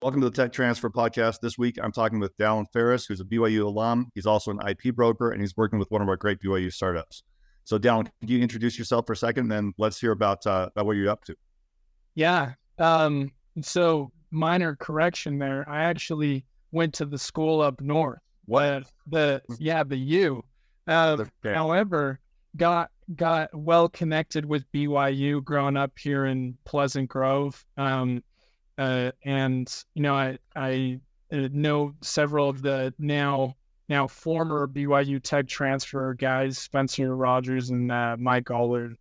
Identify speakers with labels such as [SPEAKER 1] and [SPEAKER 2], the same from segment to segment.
[SPEAKER 1] Welcome to the Tech Transfer Podcast. This week, I'm talking with Dallin Farris, who's a BYU alum. He's also an IP broker, and he's working with one of our great BYU startups. So, Dallin, could you introduce yourself for a second, and then let's hear about what you're up to.
[SPEAKER 2] Yeah. So minor correction there. I actually went to the school up north.
[SPEAKER 1] What?
[SPEAKER 2] The U. However, got well connected with BYU growing up here in Pleasant Grove. And I know several of the now former BYU tech transfer guys, Spencer Rogers and Mike Allard.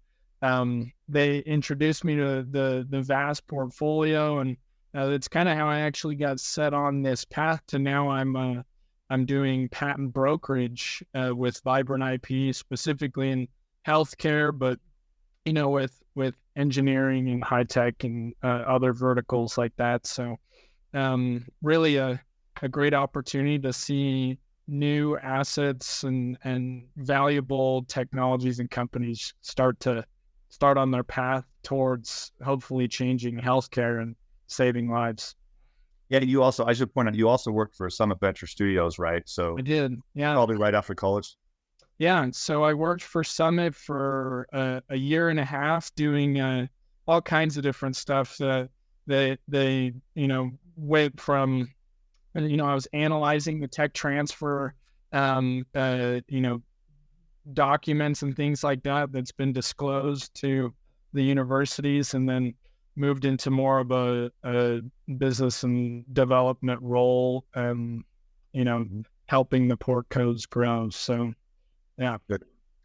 [SPEAKER 2] They introduced me to the vast portfolio, and it's kind of how I actually got set on this path to now I'm doing patent brokerage with Vibrant IP, specifically in healthcare, but with engineering and high tech and other verticals like that. So really a great opportunity to see new assets and valuable technologies and companies start on their path towards hopefully changing healthcare and saving lives.
[SPEAKER 1] Yeah, I should point out, you also worked for Summit Venture Studios, right? So
[SPEAKER 2] I did, yeah.
[SPEAKER 1] Probably right after college.
[SPEAKER 2] Yeah, and so I worked for Summit for a year and a half doing all kinds of different stuff. They went from, I was analyzing the tech transfer, documents and things like that that's been disclosed to the universities, and then moved into more of a business and development role, helping the portcos grow. So, yeah.
[SPEAKER 1] Good.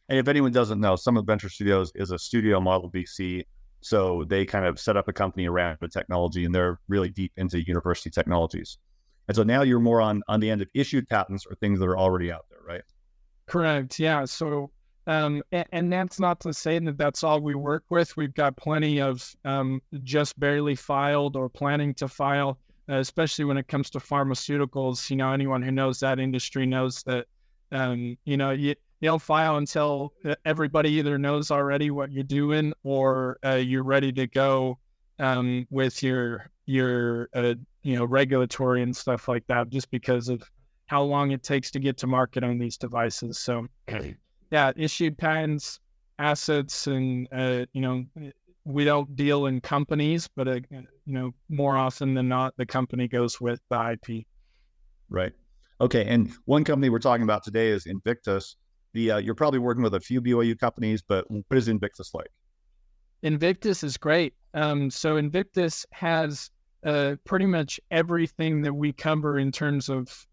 [SPEAKER 1] And if anyone doesn't know, Summit Venture Studios is a studio model VC. So they kind of set up a company around the technology, and they're really deep into university technologies. And so now you're more on the end of issued patents or things that are already out there, right?
[SPEAKER 2] Correct. Yeah. So, and that's not to say that that's all we work with. We've got plenty of just barely filed or planning to file, especially when it comes to pharmaceuticals. Anyone who knows that industry knows that, you don't file until everybody either knows already what you're doing or you're ready to go with your regulatory and stuff like that, just because of how long it takes to get to market on these devices. So, yeah, issued patents, assets, and we don't deal in companies, but more often than not, the company goes with the IP.
[SPEAKER 1] Right. Okay. And one company we're talking about today is Invictus. You're probably working with a few BYU companies, but what is Invictus like?
[SPEAKER 2] Invictus is great. So Invictus has pretty much everything that we cover in terms of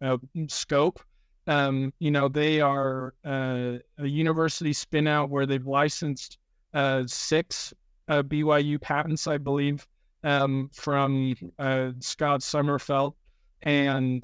[SPEAKER 2] scope. They are a university spin out where they've licensed 6 BYU patents, I believe, from Scott Sommerfeld, and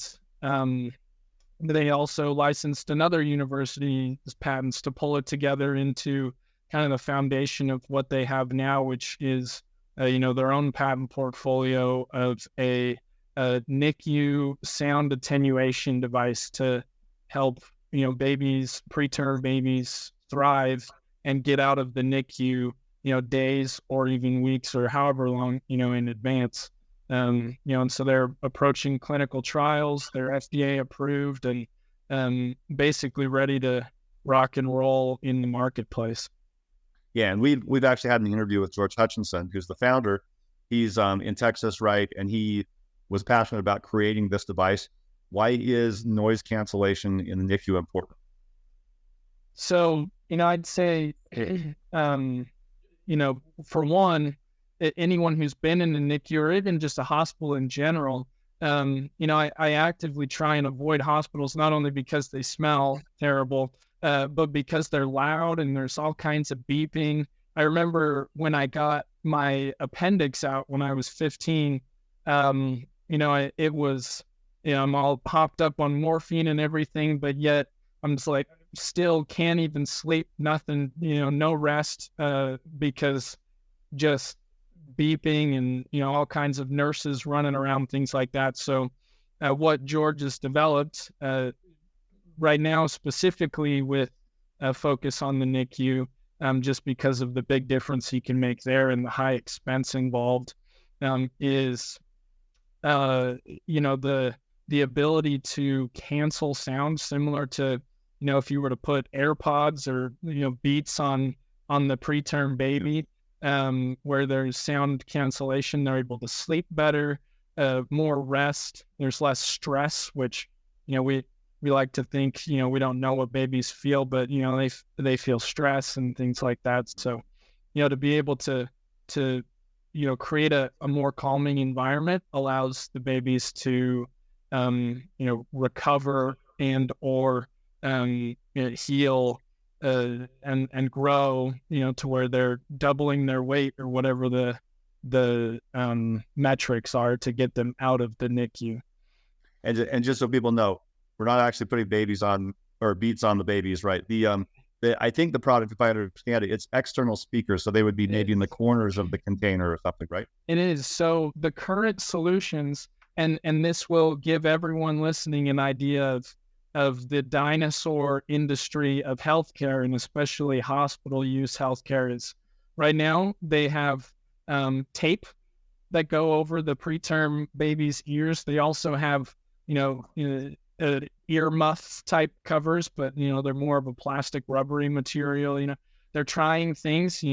[SPEAKER 2] they also licensed another university's patents to pull it together into kind of the foundation of what they have now, which is, their own patent portfolio of a NICU sound attenuation device to help, preterm babies thrive and get out of the NICU, days or even weeks or however long, in advance. And so they're approaching clinical trials. They're FDA approved and basically ready to rock and roll in the marketplace.
[SPEAKER 1] Yeah, and we've actually had an interview with George Hutchinson, who's the founder. He's in Texas, right? And he was passionate about creating this device. Why is noise cancellation in the NICU important?
[SPEAKER 2] So, I'd say, for one, anyone who's been in the NICU or even just a hospital in general, I actively try and avoid hospitals, not only because they smell terrible, but because they're loud and there's all kinds of beeping. I remember when I got my appendix out when I was 15, it was, I'm all popped up on morphine and everything, but yet I'm just like, still can't even sleep, nothing, no rest, because just beeping and, all kinds of nurses running around, things like that. So what George has developed right now, specifically with a focus on the NICU, just because of the big difference he can make there and the high expense involved, is the ability to cancel sound, similar to, if you were to put AirPods or, Beats on the preterm baby, where there's sound cancellation, they're able to sleep better, more rest, there's less stress, which, we like to think, we don't know what babies feel, but, they feel stress and things like that. So, to be able to create a more calming environment allows the babies to, recover and or heal and grow, to where they're doubling their weight or whatever the metrics are to get them out of the NICU.
[SPEAKER 1] And just so people know, we're not actually putting babies on or Beats on the babies, right? I think the product, if I understand it, it's external speakers, so they would be maybe in the corners of the container or something, right?
[SPEAKER 2] It is. So the current solutions, and this will give everyone listening an idea of the dinosaur industry of healthcare, and especially hospital use healthcare, is right now they have tape that go over the preterm baby's ears. They also have, ear muff type covers, but they're more of a plastic rubbery material. They're trying things,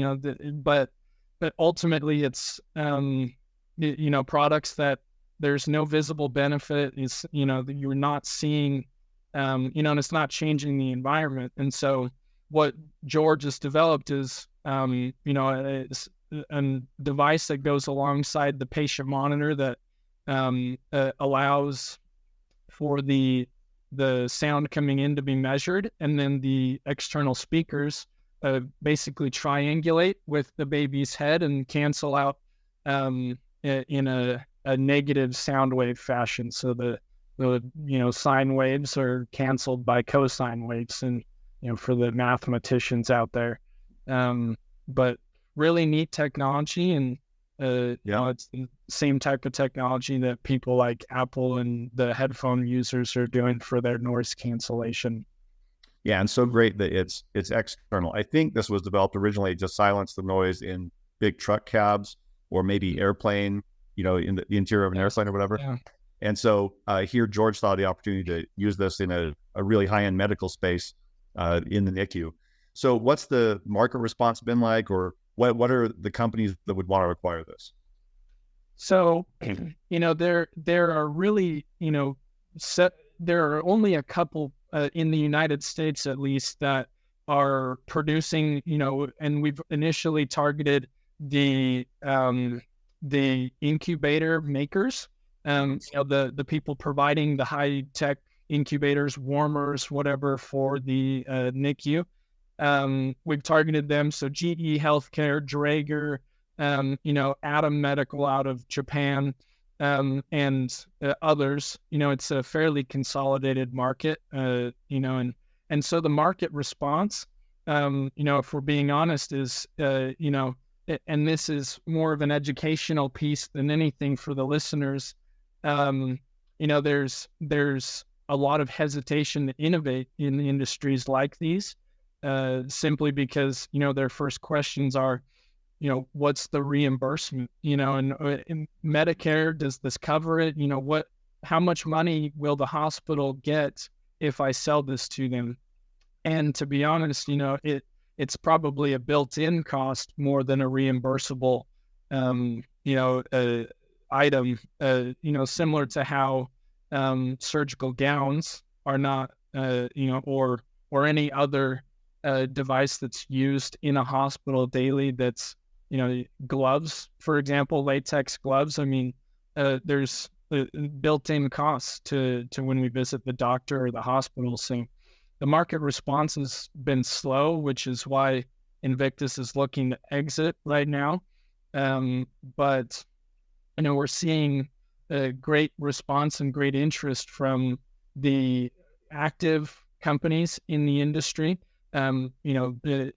[SPEAKER 2] but ultimately it's products that there's no visible benefit. Is that you're not seeing, and it's not changing the environment. And so what George has developed is a device that goes alongside the patient monitor that allows for the sound coming in to be measured, and then the external speakers basically triangulate with the baby's head and cancel out in a negative sound wave fashion. So the sine waves are canceled by cosine waves, and for the mathematicians out there. But really neat technology, and it's the same type of technology that people like Apple and the headphone users are doing for their noise cancellation.
[SPEAKER 1] Yeah, and so great that it's external. I think this was developed originally to silence the noise in big truck cabs or maybe airplane, in the interior of an airplane or whatever.
[SPEAKER 2] Yeah.
[SPEAKER 1] And so here George saw the opportunity to use this in a really high-end medical space in the NICU. So what's the market response been like, or what are the companies that would want to acquire this?
[SPEAKER 2] So, there are really, there are only a couple in the United States, at least, that are producing, and we've initially targeted the incubator makers, the people providing the high tech incubators, warmers, whatever, for the NICU. We've targeted them. So GE Healthcare, Draeger, Atom Medical out of Japan, and others. It's a fairly consolidated market, and so the market response, if we're being honest, is, and this is more of an educational piece than anything for the listeners. There's a lot of hesitation to innovate in the industries like these, simply because, their first questions are, what's the reimbursement, and Medicare, does this cover it? How much money will the hospital get if I sell this to them? And to be honest, it's probably a built-in cost more than a reimbursable, item, similar to how surgical gowns are not, or any other device that's used in a hospital daily. That's, gloves, for example, latex gloves. I mean, there's built-in costs to when we visit the doctor or the hospital. So the market response has been slow, which is why Invictus is looking to exit right now. But we're seeing a great response and great interest from the active companies in the industry. The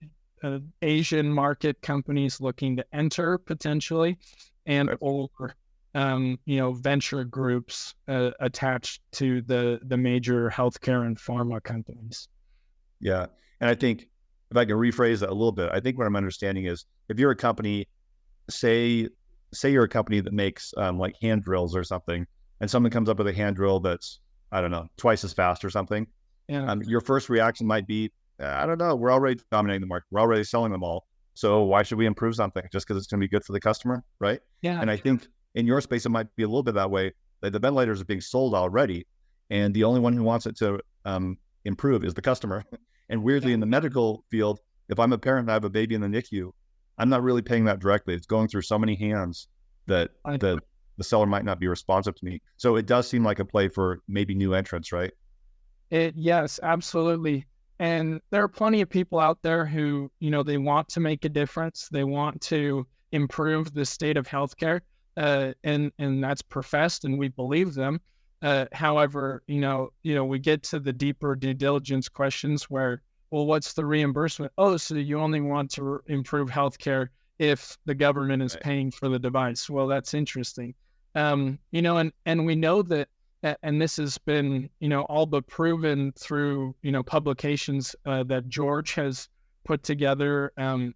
[SPEAKER 2] Asian market companies looking to enter potentially, and or venture groups attached to the major healthcare and pharma companies.
[SPEAKER 1] Yeah, and I think if I can rephrase that a little bit, I think what I'm understanding is, if you're a company, say you're a company that makes like hand drills or something, and someone comes up with a hand drill that's, I don't know, twice as fast or something.
[SPEAKER 2] Yeah.
[SPEAKER 1] Your first reaction might be, I don't know, we're already dominating the market. We're already selling them all. So why should we improve something just because it's going to be good for the customer, right?
[SPEAKER 2] Yeah.
[SPEAKER 1] And I think in your space, it might be a little bit that way. That the ventilators are being sold already, and the only one who wants it to improve is the customer. And weirdly, in the medical field, if I'm a parent and I have a baby in the NICU, I'm not really paying that directly. It's going through so many hands that the seller might not be responsive to me. So it does seem like a play for maybe new entrants, right?
[SPEAKER 2] Yes, absolutely. And there are plenty of people out there who, they want to make a difference. They want to improve the state of healthcare, and that's professed, and we believe them. However, we get to the deeper due diligence questions where, well, what's the reimbursement? Oh, so you only want to improve healthcare if the government is paying for the device. Well, that's interesting. And we know that, and this has been, all but proven through, publications that George has put together, in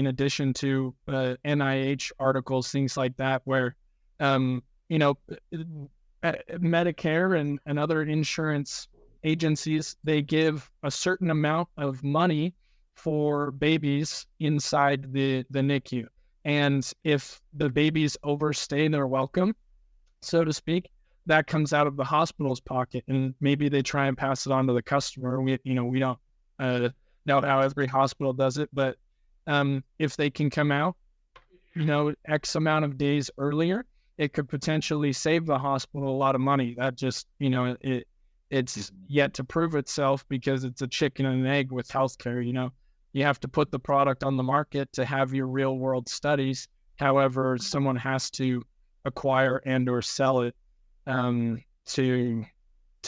[SPEAKER 2] addition to NIH articles, things like that, where, Medicare and other insurance agencies, they give a certain amount of money for babies inside the NICU. And if the babies overstay their welcome, so to speak, that comes out of the hospital's pocket, and maybe they try and pass it on to the customer. We don't know how every hospital does it, but if they can come out, X amount of days earlier, it could potentially save the hospital a lot of money. That just, it's yet to prove itself, because it's a chicken and an egg with healthcare. You have to put the product on the market to have your real world studies. However, someone has to acquire and or sell it to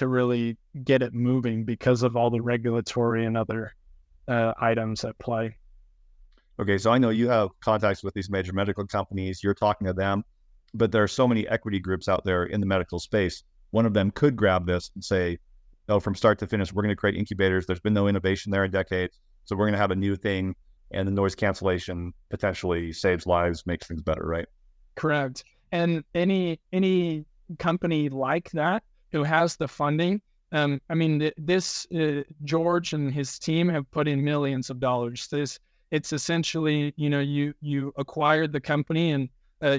[SPEAKER 2] really get it moving, because of all the regulatory and other items at play.
[SPEAKER 1] Okay, so I know you have contacts with these major medical companies. You're talking to them, but there are so many equity groups out there in the medical space. One of them could grab this and say, "Oh, from start to finish, we're going to create incubators. There's been no innovation there in decades, so we're going to have a new thing, and the noise cancellation potentially saves lives, makes things better," right?
[SPEAKER 2] Correct. And any company like that who has the funding, George and his team have put in millions of dollars. It's essentially, you acquired the company, and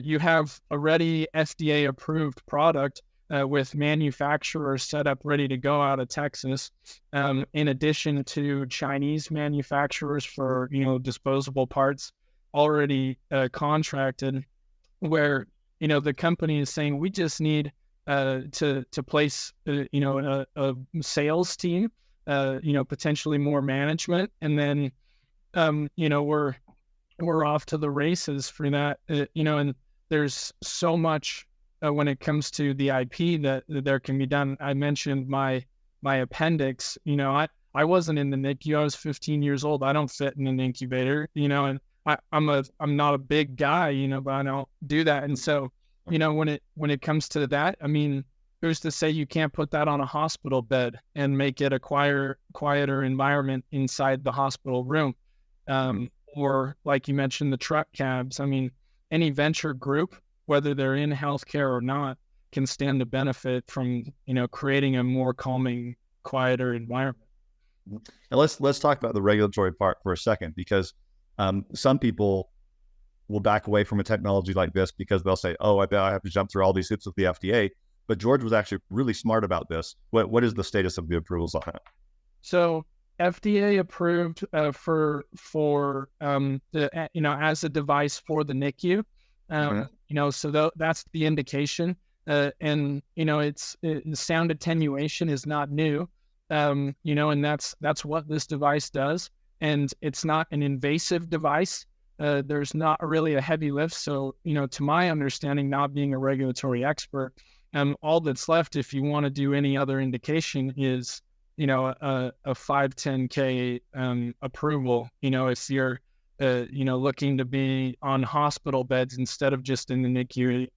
[SPEAKER 2] you have already FDA approved product with manufacturers set up ready to go out of Texas, in addition to Chinese manufacturers for, disposable parts already contracted, where, the company is saying, we just need to place, a sales team, potentially more management, and then, we're off to the races for that, and there's so much when it comes to the IP that there can be done. I mentioned my appendix. I wasn't in the NICU. I was 15 years old. I don't fit in an incubator, and I'm not a big guy, but I don't do that. And so, when it comes to that, who's to say you can't put that on a hospital bed and make it a quieter environment inside the hospital room? Or like you mentioned, the truck cabs. Any venture group, whether they're in healthcare or not, can stand to benefit from, creating a more calming, quieter environment.
[SPEAKER 1] And let's talk about the regulatory part for a second, because some people will back away from a technology like this because they'll say, "Oh, I bet I have to jump through all these hoops with the FDA." But George was actually really smart about this. What is the status of the approvals on it?
[SPEAKER 2] So FDA approved for as a device for the NICU. So that's the indication. And it's sound attenuation is not new. And that's what this device does. And it's not an invasive device. There's not really a heavy lift. So, to my understanding, not being a regulatory expert, all that's left, if you want to do any other indication, is, a 510K approval, if you're, looking to be on hospital beds instead of just in the NICU,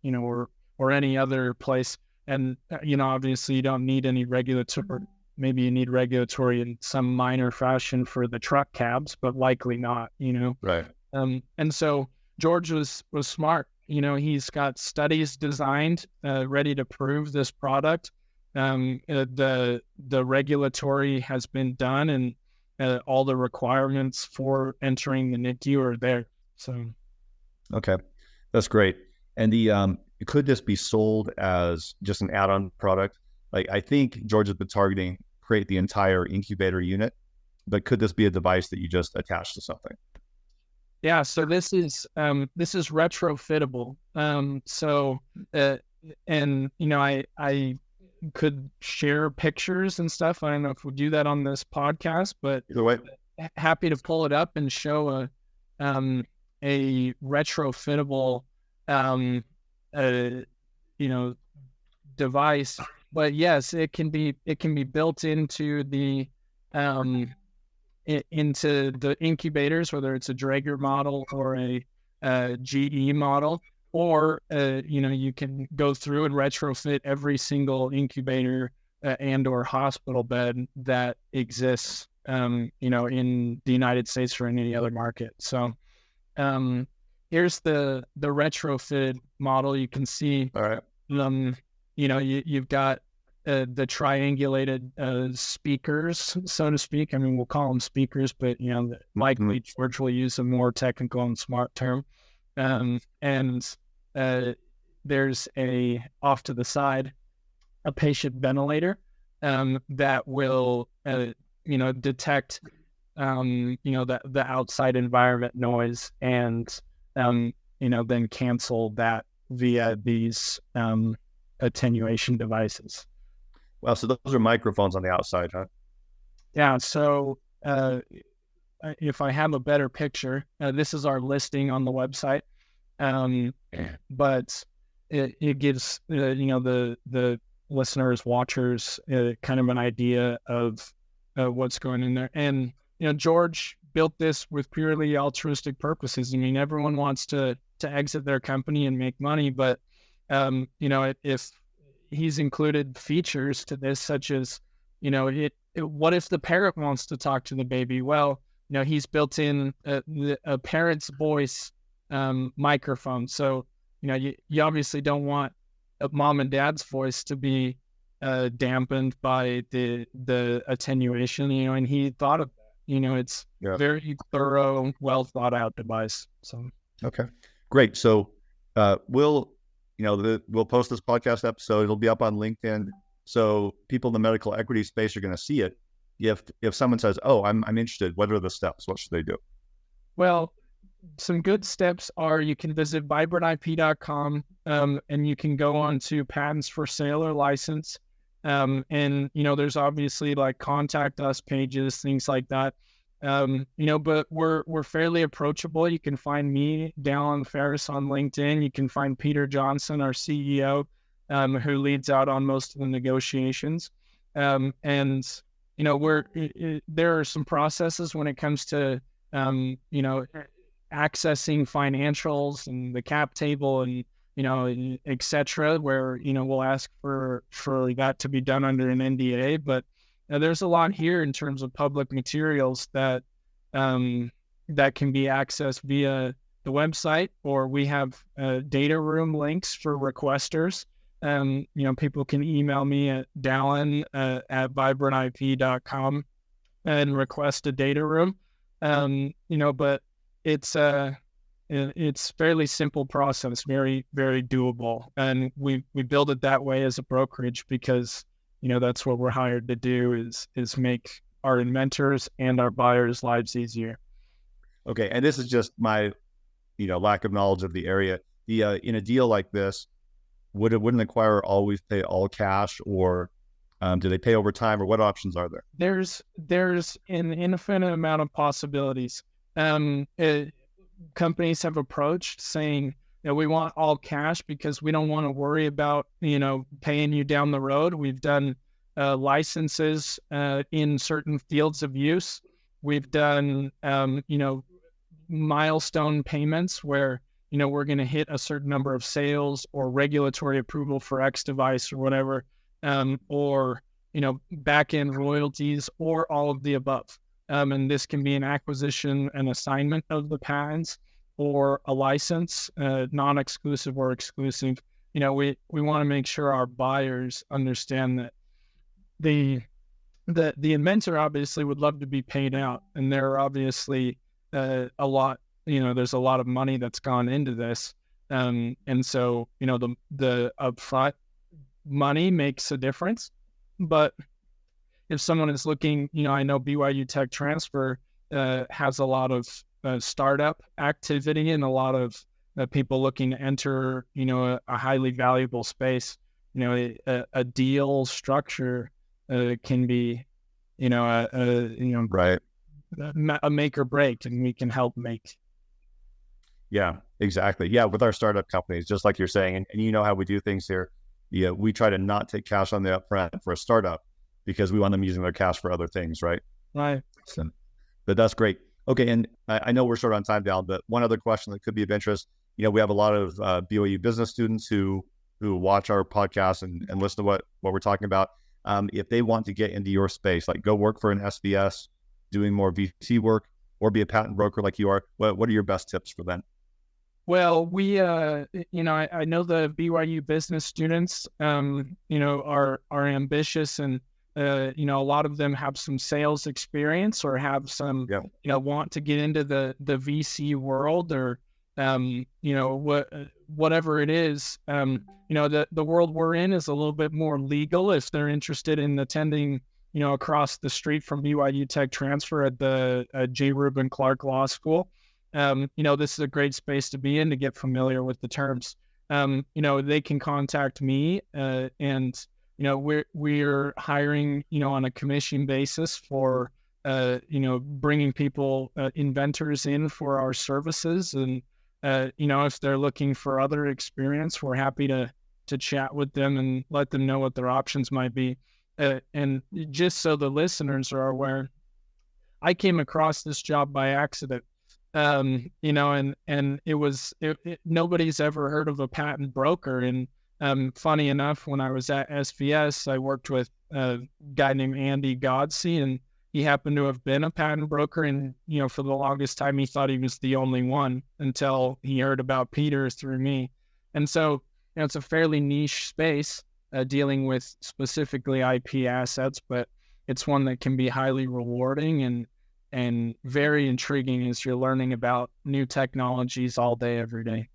[SPEAKER 2] or any other place. And, obviously you don't need any regulatory. Maybe you need regulatory in some minor fashion for the truck cabs, but likely not,
[SPEAKER 1] Right.
[SPEAKER 2] And so George was smart. he's got studies designed, ready to prove this product. The regulatory has been done, and all the requirements for entering the NICU are there. So,
[SPEAKER 1] okay, that's great. And could this be sold as just an add-on product? Like, I think George has been targeting create the entire incubator unit, but could this be a device that you just attach to something?
[SPEAKER 2] Yeah, so this is retrofittable. And I could share pictures and stuff. I don't know if we'll do that on this podcast, but
[SPEAKER 1] Either way,
[SPEAKER 2] happy to pull it up and show a retrofittable device. But yes, it can be built into the incubators, whether it's a Draeger model or a GE model, or you can go through and retrofit every single incubator and or hospital bed that exists in the United States or in any other market. So here's the retrofitted model. You can see,
[SPEAKER 1] all right.
[SPEAKER 2] You've got the triangulated speakers, so to speak. I mean, we'll call them speakers, but likely George will use a more technical and smart term. And there's off to the side a patient ventilator that will detect the outside environment noise, and then cancel that via these attenuation devices.
[SPEAKER 1] Wow, so those are microphones on the outside, huh?
[SPEAKER 2] Yeah, so if I have a better picture, this is our listing on the website, but it gives the listeners, watchers, kind of an idea of what's going in there. And George built this with purely altruistic purposes. I mean, everyone wants to exit their company and make money, but if he's included features to this, such as, what if the parent wants to talk to the baby? Well, he's built in a parent's voice microphone. So, you obviously don't want a mom and dad's voice to be dampened by the attenuation, and he thought of that. It's very thorough, well thought out device. So,
[SPEAKER 1] okay, great. So we'll post this podcast episode. It'll be up on LinkedIn. So people in the medical equity space are going to see it. If someone says, "Oh, I'm interested," what are the steps? What should they do?
[SPEAKER 2] Well, some good steps are you can visit vibrantip.com and you can go on to patents for sale or license. And there's obviously like contact us pages, things like that. But we're fairly approachable. You can find me, Dallin Farris, on LinkedIn. You can find Peter Johnson, our CEO, who leads out on most of the negotiations. There are some processes when it comes to accessing financials and the cap table and et cetera, where we'll ask for that to be done under an NDA. But there's a lot here in terms of public materials that can be accessed via the website, or we have data room links for requesters. People can email me at Dallin at vibrantip.com and request a data room. But it's fairly simple process, very, very doable. And we build it that way as a brokerage because, that's what we're hired to do is make our inventors and our buyers' lives easier.
[SPEAKER 1] Okay. And this is just my, lack of knowledge of the area. In a deal like this, wouldn't the acquirer always pay all cash, or do they pay over time, or what options are there?
[SPEAKER 2] There's an infinite amount of possibilities. Companies have approached saying, we want all cash because we don't want to worry about, paying you down the road. We've done licenses in certain fields of use. We've done, milestone payments where, we're going to hit a certain number of sales or regulatory approval for X device or whatever, or, back-end royalties, or all of the above. And this can be an acquisition and assignment of the patents, or a license, non-exclusive or exclusive. We want to make sure our buyers understand that the inventor obviously would love to be paid out, and there are obviously a lot, there's a lot of money that's gone into this, and so the upfront money makes a difference. But if someone is looking, I know BYU Tech Transfer has a lot of startup activity and a lot of people looking to enter, a highly valuable space. A deal structure can be,
[SPEAKER 1] Right.
[SPEAKER 2] a make or break, and we can help make.
[SPEAKER 1] Yeah, exactly. Yeah, with our startup companies, just like you're saying, and you know how we do things here. Yeah, we try to not take cash on the upfront for a startup because we want them using their cash for other things, right?
[SPEAKER 2] Right.
[SPEAKER 1] So, but that's great. Okay, and I know we're short on time, Dallin, but one other question that could be of interest. We have a lot of BYU business students who watch our podcast and listen to what we're talking about. If they want to get into your space, like go work for an SBS, doing more VC work, or be a patent broker like you are, what are your best tips for them?
[SPEAKER 2] Well, we, I know the BYU business students, are ambitious, and a lot of them have some sales experience or have some, want to get into the VC world, or whatever it is. The world we're in is a little bit more legal if they're interested in attending, across the street from BYU Tech Transfer at the J. Reuben Clark Law School. This is a great space to be in to get familiar with the terms. They can contact me, and we're hiring, on a commission basis for, bringing people, inventors in for our services. And, if they're looking for other experience, we're happy to chat with them and let them know what their options might be. And just so the listeners are aware, I came across this job by accident. And it was, nobody's ever heard of a patent broker. And funny enough, when I was at SVS, I worked with a guy named Andy Godsey, and he happened to have been a patent broker. And, for the longest time, he thought he was the only one until he heard about Peter through me. And so, it's a fairly niche space, dealing with specifically IP assets, but it's one that can be highly rewarding and very intriguing as you're learning about new technologies all day, every day.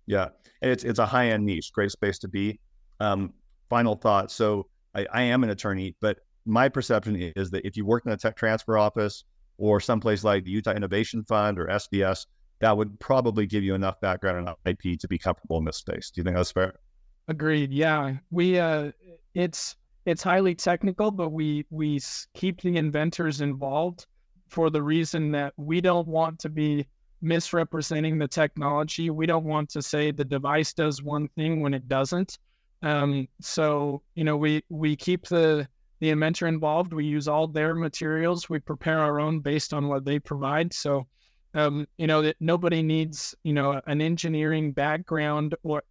[SPEAKER 1] Yeah, it's a high-end niche, great space to be. Final thought. So I am an attorney, but my perception is that if you work in a tech transfer office or someplace like the Utah Innovation Fund or SBS, that would probably give you enough background in IP to be comfortable in this space. Do you think that's fair?
[SPEAKER 2] Agreed. Yeah, we it's highly technical, but we keep the inventors involved for the reason that we don't want to be misrepresenting the technology. We don't want to say the device does one thing when it doesn't. So we keep the inventor involved. We use all their materials. We prepare our own based on what they provide. So that nobody needs an engineering background, or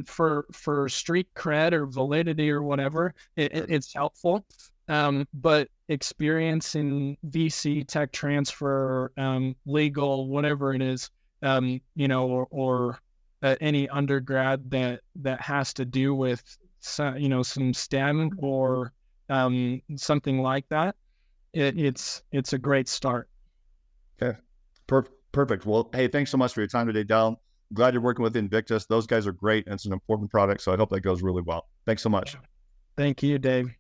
[SPEAKER 2] for street cred or validity or whatever. It's helpful. But experience in VC, tech transfer, legal, whatever it is, or any undergrad that has to do with some STEM or something like that, it's a great start.
[SPEAKER 1] Okay, perfect. Well, hey, thanks so much for your time today, Dallin. Glad you're working with Invictus. Those guys are great, and it's an important product, so I hope that goes really well. Thanks so much.
[SPEAKER 2] Thank you, Dave.